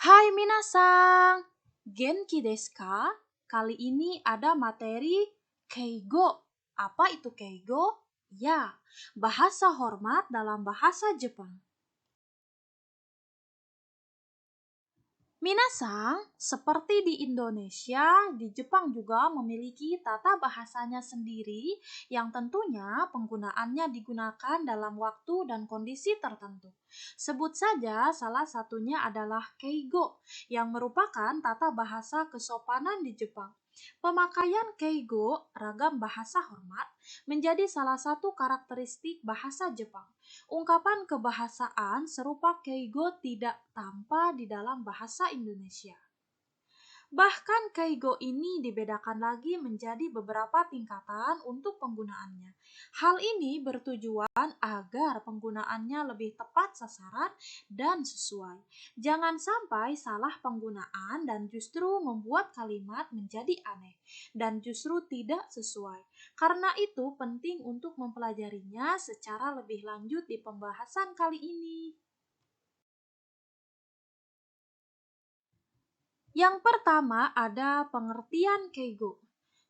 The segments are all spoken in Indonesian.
Hai minasang, Genki desu ka? Kali ini ada materi Keigo. Apa itu Keigo? Ya, bahasa hormat dalam bahasa Jepang. Minasang, seperti di Indonesia, di Jepang juga memiliki tata bahasanya sendiri yang tentunya penggunaannya digunakan dalam waktu dan kondisi tertentu. Sebut saja salah satunya adalah keigo, yang merupakan tata bahasa kesopanan di Jepang. Pemakaian keigo, ragam bahasa hormat, menjadi salah satu karakteristik bahasa Jepang. Ungkapan kebahasaan serupa keigo tidak tampak di dalam bahasa Indonesia. Bahkan keigo ini dibedakan lagi menjadi beberapa tingkatan untuk penggunaannya. Hal ini bertujuan agar penggunaannya lebih tepat sasaran dan sesuai. Jangan sampai salah penggunaan dan justru membuat kalimat menjadi aneh dan justru tidak sesuai. Karena itu penting untuk mempelajarinya secara lebih lanjut di pembahasan kali ini. Yang pertama ada pengertian keigo.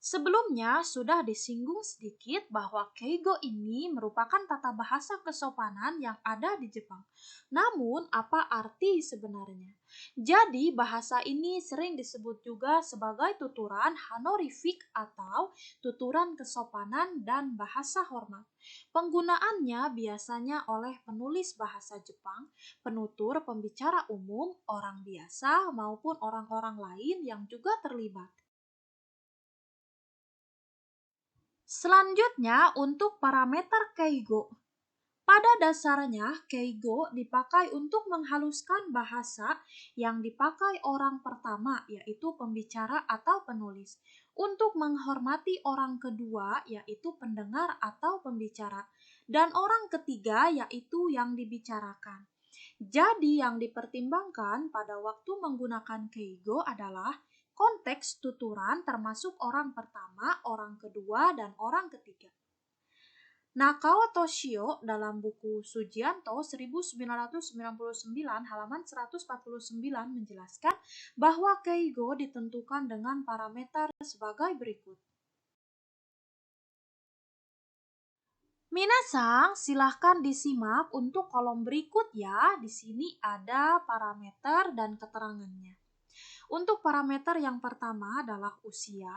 Sebelumnya sudah disinggung sedikit bahwa keigo ini merupakan tata bahasa kesopanan yang ada di Jepang. Namun, apa arti sebenarnya? Jadi, bahasa ini sering disebut juga sebagai tuturan honorific atau tuturan kesopanan dan bahasa hormat. Penggunaannya biasanya oleh penulis bahasa Jepang, penutur, pembicara umum, orang biasa, maupun orang-orang lain yang juga terlibat. Selanjutnya, untuk parameter keigo. Pada dasarnya, keigo dipakai untuk menghaluskan bahasa yang dipakai orang pertama, yaitu pembicara atau penulis, untuk menghormati orang kedua, yaitu pendengar atau pembicara, dan orang ketiga, yaitu yang dibicarakan. Jadi yang dipertimbangkan pada waktu menggunakan keigo adalah konteks tuturan termasuk orang pertama, orang kedua, dan orang ketiga. Nakao Toshio dalam buku Sujianto 1999 halaman 149 menjelaskan bahwa keigo ditentukan dengan parameter sebagai berikut. Minasang, silahkan disimak untuk kolom berikut ya. Di sini ada parameter dan keterangannya. Untuk parameter yang pertama adalah usia.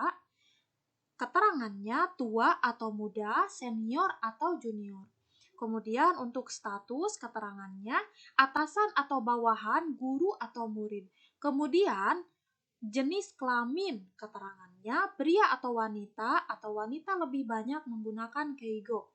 Keterangannya tua atau muda, senior atau junior. Kemudian untuk status keterangannya atasan atau bawahan, guru atau murid. Kemudian jenis kelamin keterangannya pria atau wanita lebih banyak menggunakan keigo.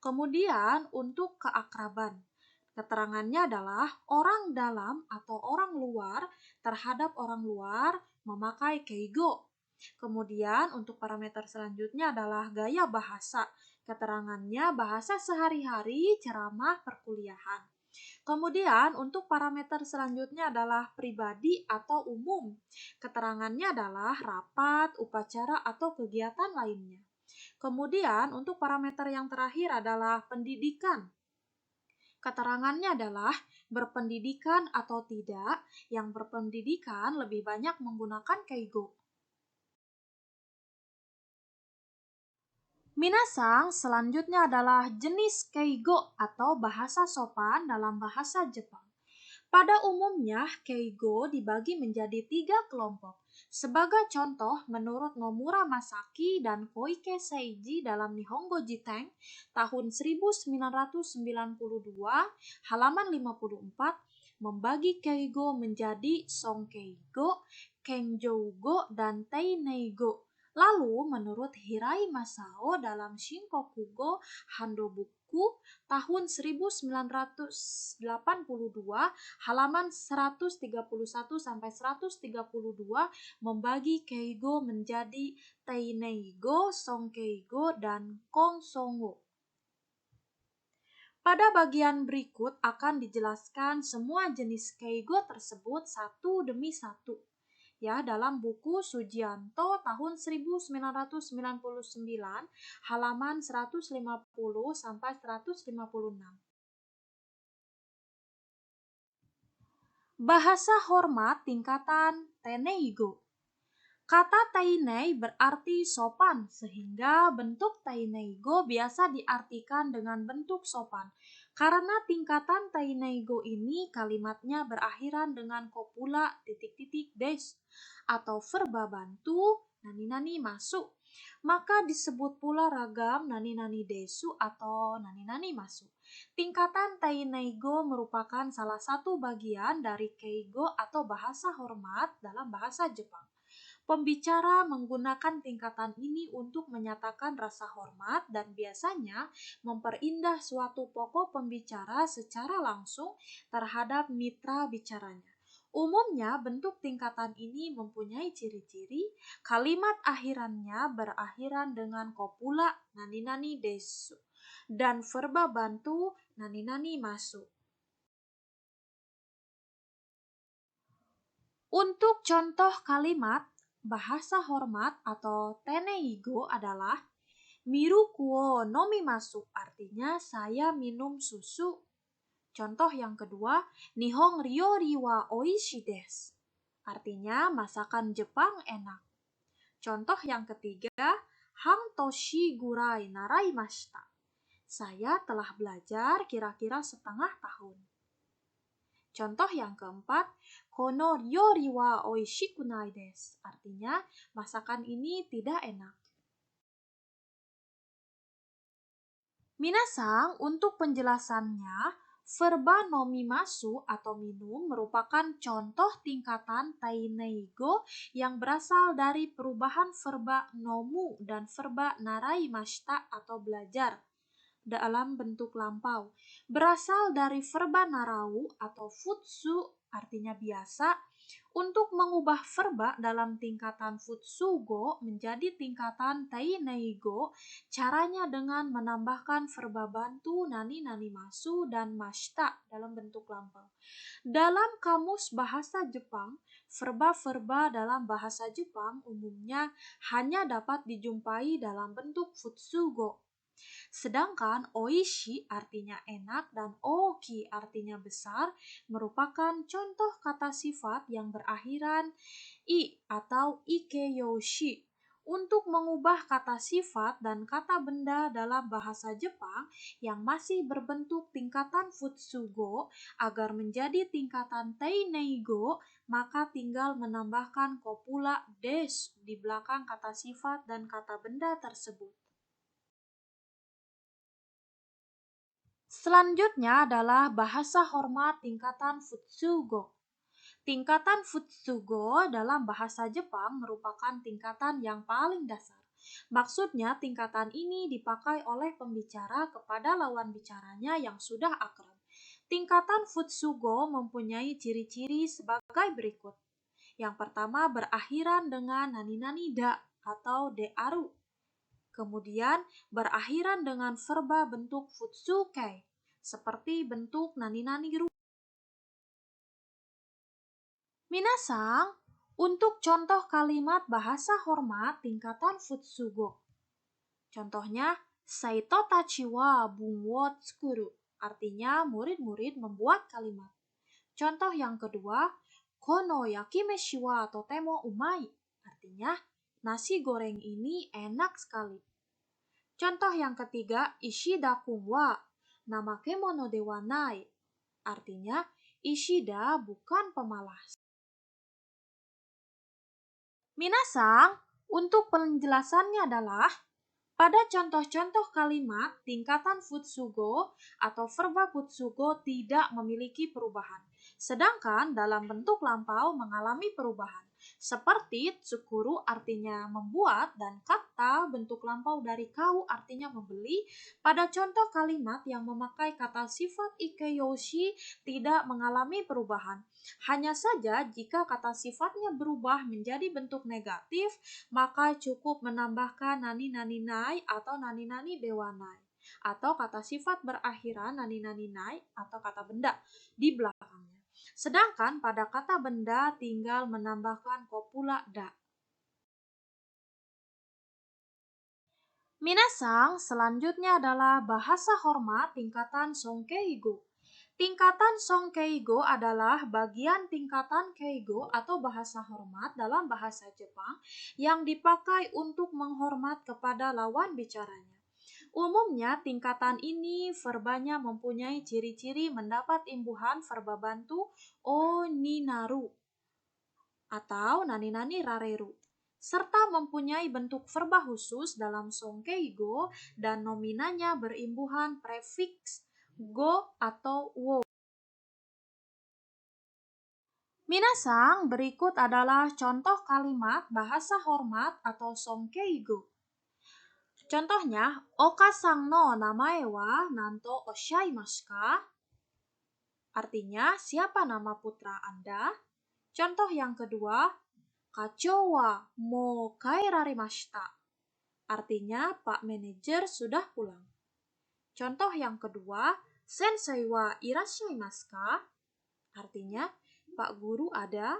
Kemudian untuk keakraban, keterangannya adalah orang dalam atau orang luar terhadap orang luar memakai keigo. Kemudian untuk parameter selanjutnya adalah gaya bahasa. Keterangannya bahasa sehari-hari, ceramah, perkuliahan. Kemudian untuk parameter selanjutnya adalah pribadi atau umum. Keterangannya adalah rapat, upacara, atau kegiatan lainnya. Kemudian untuk parameter yang terakhir adalah pendidikan. Keterangannya adalah berpendidikan atau tidak, yang berpendidikan lebih banyak menggunakan keigo. Minasang, selanjutnya adalah jenis keigo atau bahasa sopan dalam bahasa Jepang. Pada umumnya, keigo dibagi menjadi 3 kelompok. Sebagai contoh, menurut Nomura Masaki dan Koike Seiji dalam Nihongo Jiteng tahun 1992, halaman 54, membagi keigo menjadi Sonkeigo, Kenjougo, dan Teineigo. Lalu, menurut Hirai Masao dalam Shinkokugo Handobuku tahun 1982, halaman 131 sampai 132 membagi keigo menjadi Teineigo, Sonkeigo, dan Kongsongo. Pada bagian berikut akan dijelaskan semua jenis keigo tersebut satu demi satu. Ya, dalam buku Sujianto tahun 1999 halaman 150 sampai 156. Bahasa hormat tingkatan Teneigo. Kata Tainei berarti sopan, sehingga bentuk Taineigo biasa diartikan dengan bentuk sopan. Karena tingkatan Taineigo ini kalimatnya berakhiran dengan kopula titik-titik des atau verba bantu nani-nani masuk. Maka disebut pula ragam nani-nani desu atau nani-nani masuk. Tingkatan Taineigo merupakan salah satu bagian dari Keigo atau bahasa hormat dalam bahasa Jepang. Pembicara menggunakan tingkatan ini untuk menyatakan rasa hormat dan biasanya memperindah suatu pokok pembicara secara langsung terhadap mitra bicaranya. Umumnya bentuk tingkatan ini mempunyai ciri-ciri kalimat akhirannya berakhiran dengan kopula nani-nani desu dan verba bantu nani-nani masuk. Untuk contoh kalimat bahasa hormat atau teneigo adalah miru kuo nomimasu, artinya saya minum susu. Contoh yang kedua, nihong ryori wa oishi desu, artinya masakan Jepang enak. Contoh yang ketiga, hantoshi gurai naraimashita, saya telah belajar kira-kira setengah tahun. Contoh yang keempat, kono ryori wa oishiku nai desu, artinya masakan ini tidak enak. Minasang, untuk penjelasannya, verba nomimasu atau minum merupakan contoh tingkatan taineigo yang berasal dari perubahan verba nomu dan verba naraimashita atau belajar dalam bentuk lampau. Berasal dari verba narau atau futsu, artinya biasa, untuk mengubah verba dalam tingkatan futsugo menjadi tingkatan taineigo. Caranya dengan menambahkan verba bantu nani-nani masu dan mashita dalam bentuk lampau. Dalam kamus bahasa Jepang, verba-verba dalam bahasa Jepang umumnya hanya dapat dijumpai dalam bentuk futsugo. Sedangkan oishi artinya enak dan oki artinya besar merupakan contoh kata sifat yang berakhiran i atau ikeyoshi. Untuk mengubah kata sifat dan kata benda dalam bahasa Jepang yang masih berbentuk tingkatan futsugo agar menjadi tingkatan teineigo, maka tinggal menambahkan kopula des di belakang kata sifat dan kata benda tersebut. Selanjutnya adalah bahasa hormat tingkatan futsugo. Tingkatan futsugo dalam bahasa Jepang merupakan tingkatan yang paling dasar. Maksudnya tingkatan ini dipakai oleh pembicara kepada lawan bicaranya yang sudah akrab. Tingkatan futsugo mempunyai ciri-ciri sebagai berikut. Yang pertama berakhiran dengan nani-nani da atau de aru. Kemudian berakhiran dengan verba bentuk futsukei, seperti bentuk nani-nani ru. Minasang, untuk contoh kalimat bahasa hormat tingkatan futsugo. Contohnya, saito tachi wa bun wo tsukuru, artinya murid-murid membuat kalimat. Contoh yang kedua, kono yakimeshi wa totemo umai, artinya nasi goreng ini enak sekali. Contoh yang ketiga, Ishida-kun wa namakemono de wa nai, artinya Ishida bukan pemalas. Minasang, untuk penjelasannya adalah pada contoh-contoh kalimat tingkatan futsugo atau verba futsugo tidak memiliki perubahan, sedangkan dalam bentuk lampau mengalami perubahan. Seperti tsukuru artinya membuat dan kata bentuk lampau dari kau artinya membeli. Pada contoh kalimat yang memakai kata sifat ikeyoshi tidak mengalami perubahan. Hanya saja jika kata sifatnya berubah menjadi bentuk negatif, maka cukup menambahkan nani-nani nai atau nani-nani dewanai atau kata sifat berakhiran nani-nani nai atau kata benda di belakangnya. Sedangkan pada kata benda tinggal menambahkan kopula da. Minasang, selanjutnya adalah bahasa hormat tingkatan sonkeigo. Tingkatan Songkeigo adalah bagian tingkatan keigo atau bahasa hormat dalam bahasa Jepang yang dipakai untuk menghormat kepada lawan bicaranya. Umumnya, tingkatan ini verbanya mempunyai ciri-ciri mendapat imbuhan verba bantu o ni naru atau nani-nani rareru, serta mempunyai bentuk verba khusus dalam Songkeigo dan nominanya berimbuhan prefiks go atau wo. Minasang, berikut adalah contoh kalimat bahasa hormat atau Songkeigo. Contohnya, Oka-sang no namae wa nanto oshaimasu ka? Artinya, siapa nama putra Anda? Contoh yang kedua, Kachou wa mou kaerarimashita. Artinya, Pak Manajer sudah pulang. Contoh yang kedua, Sensei wa irashaimasu ka? Artinya, Pak Guru ada?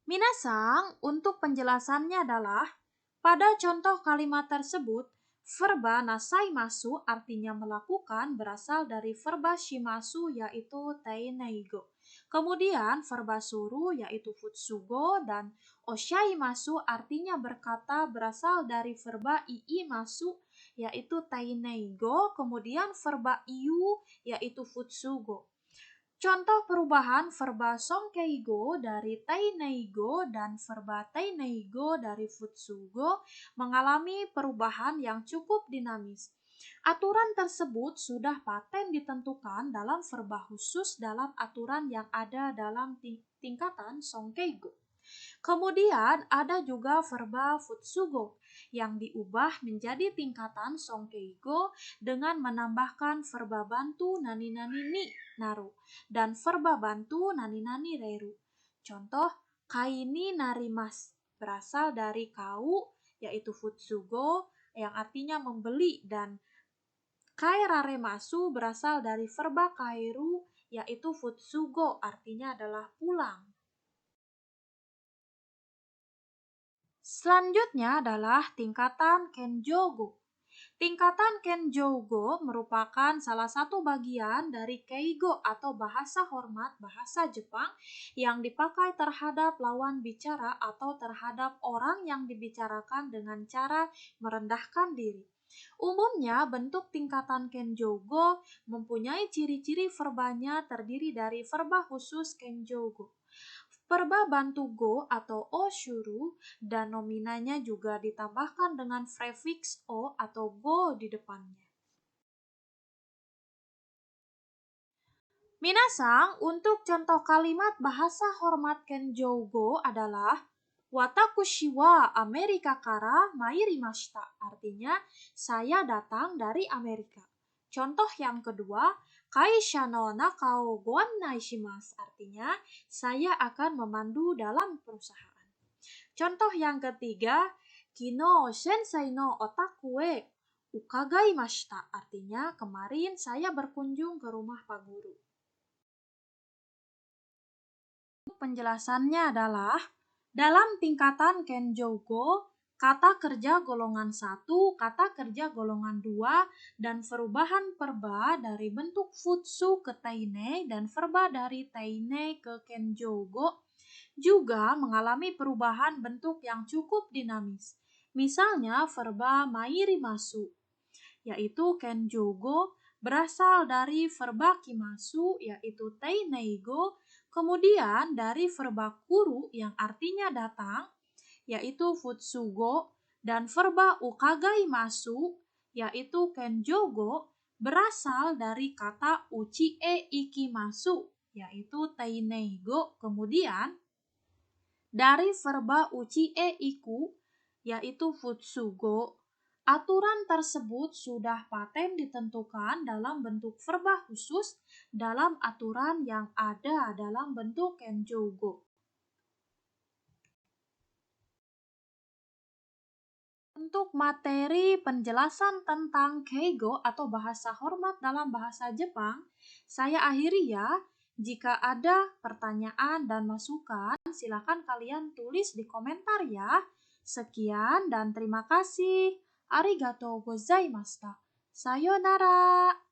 Minasang, untuk penjelasannya adalah, pada contoh kalimat tersebut, verba nasaimasu artinya melakukan berasal dari verba shimasu yaitu teineigo. Kemudian verba suru yaitu futsugo dan oshaimasu artinya berkata berasal dari verba iimasu yaitu teineigo, kemudian verba iu yaitu futsugo. Contoh perubahan verba Songkeigo dari Teineigo dan verba Teineigo dari Futsugo mengalami perubahan yang cukup dinamis. Aturan tersebut sudah paten ditentukan dalam verba khusus dalam aturan yang ada dalam tingkatan Songkeigo. Kemudian ada juga verba futsugo yang diubah menjadi tingkatan Songkeigo dengan menambahkan verba bantu nani-nani ni naru dan verba bantu nani-nani reru. Contoh, kai ni narimas berasal dari kau yaitu futsugo yang artinya membeli dan kaeraremasu berasal dari verba kaeru yaitu futsugo artinya adalah pulang. Selanjutnya adalah tingkatan Kenjogo. Tingkatan Kenjogo merupakan salah satu bagian dari Keigo atau bahasa hormat bahasa Jepang yang dipakai terhadap lawan bicara atau terhadap orang yang dibicarakan dengan cara merendahkan diri. Umumnya, bentuk tingkatan Kenjogo mempunyai ciri-ciri verbanya terdiri dari verba khusus Kenjogo, verba bantu go atau o shuru, dan nominanya juga ditambahkan dengan prefiks o atau go di depannya. Minasang, untuk contoh kalimat bahasa hormat Kenjogo adalah Watakushi wa Amerika kara mairimashita. Artinya, saya datang dari Amerika. Contoh yang kedua, Kaisha no naka o goannai shimasu. Artinya, saya akan memandu dalam perusahaan. Contoh yang ketiga, Kino sensei no otaku e ukagaimashita. Artinya, kemarin saya berkunjung ke rumah Pak Guru. Penjelasannya adalah, dalam tingkatan Kenjogo, kata kerja golongan 1, kata kerja golongan 2, dan perubahan verba dari bentuk futsu ke teine dan verba dari teine ke Kenjogo juga mengalami perubahan bentuk yang cukup dinamis. Misalnya verba mairimasu, yaitu Kenjogo, berasal dari verba kimasu, yaitu teineigo, kemudian dari verba kuru yang artinya datang, yaitu futsugo, dan verba ukagaimasu, yaitu Kenjogo, berasal dari kata uchi e ikimasu, yaitu teineigo, kemudian dari verba uchi e iku, yaitu futsugo. Aturan tersebut sudah paten ditentukan dalam bentuk verba khusus dalam aturan yang ada dalam bentuk Kenjogo. Untuk materi penjelasan tentang Keigo atau bahasa hormat dalam bahasa Jepang, saya akhiri ya. Jika ada pertanyaan dan masukan, silakan kalian tulis di komentar ya. Sekian dan terima kasih. Arigatou gozaimashita. Sayonara.